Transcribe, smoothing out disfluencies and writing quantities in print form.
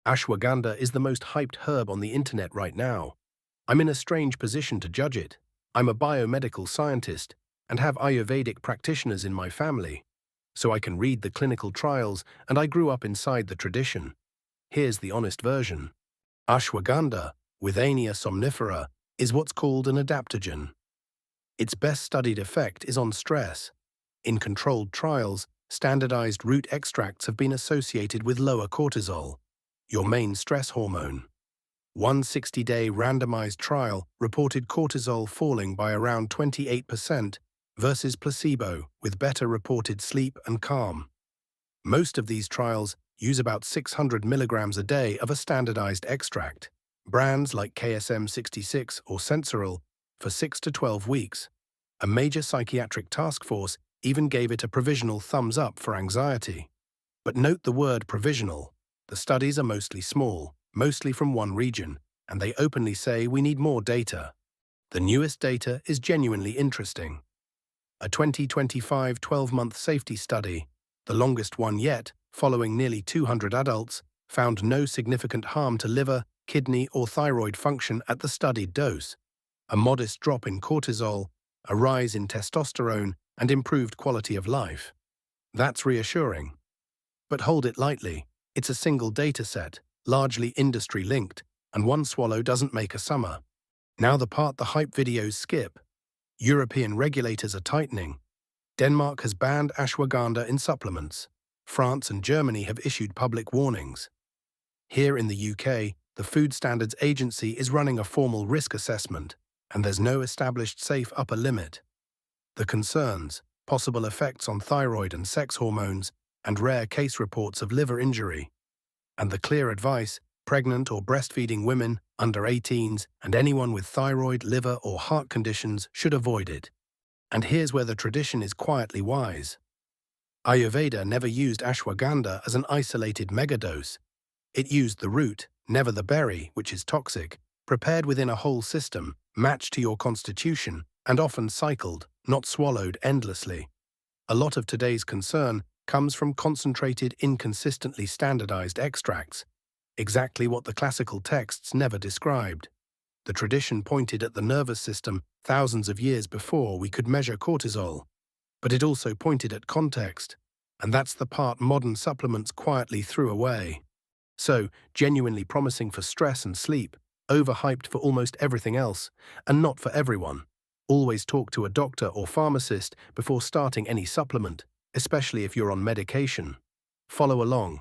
Ashwagandha is the most hyped herb on the internet right now. I'm in a strange position to judge it. I'm a biomedical scientist and have Ayurvedic practitioners in my family, so I can read the clinical trials, and I grew up inside the tradition. Here's the honest version. Ashwagandha, Withania somnifera, is what's called an adaptogen. Its best studied effect is on stress. In controlled trials, standardized root extracts have been associated with lower cortisol, your main stress hormone. One 60-day randomized trial reported cortisol falling by around 28% versus placebo, with better reported sleep and calm. Most of these trials use about 600 milligrams a day of a standardized extract, brands like KSM-66 or Sensoril, for 6 to 12 weeks. A major psychiatric task force even gave it a provisional thumbs up for anxiety. But note the word provisional. The studies are mostly small, mostly from one region, and they openly say we need more data. The newest data is genuinely interesting. A 2025 12-month safety study, the longest one yet, following nearly 200 adults, found no significant harm to liver, kidney, or thyroid function at the studied dose. A modest drop in cortisol, a rise in testosterone, and improved quality of life. That's reassuring. But hold it lightly. It's a single data set, largely industry-linked, and one swallow doesn't make a summer. Now the part the hype videos skip. European regulators are tightening. Denmark has banned ashwagandha in supplements. France and Germany have issued public warnings. Here in the UK, the Food Standards Agency is running a formal risk assessment, and there's no established safe upper limit. The concerns, possible effects on thyroid and sex hormones, and rare case reports of liver injury. And the clear advice: pregnant or breastfeeding women, under 18s, and anyone with thyroid, liver, or heart conditions should avoid it. And here's where the tradition is quietly wise. Ayurveda never used ashwagandha as an isolated megadose. It used the root, never the berry, which is toxic, prepared within a whole system, matched to your constitution, and often cycled, not swallowed endlessly. A lot of today's concern comes from concentrated, inconsistently standardized extracts, exactly what the classical texts never described. The tradition pointed at the nervous system thousands of years before we could measure cortisol, but it also pointed at context, and that's the part modern supplements quietly threw away. So, genuinely promising for stress and sleep, overhyped for almost everything else, and not for everyone. Always talk to a doctor or pharmacist before starting any supplement, especially if you're on medication. Follow along.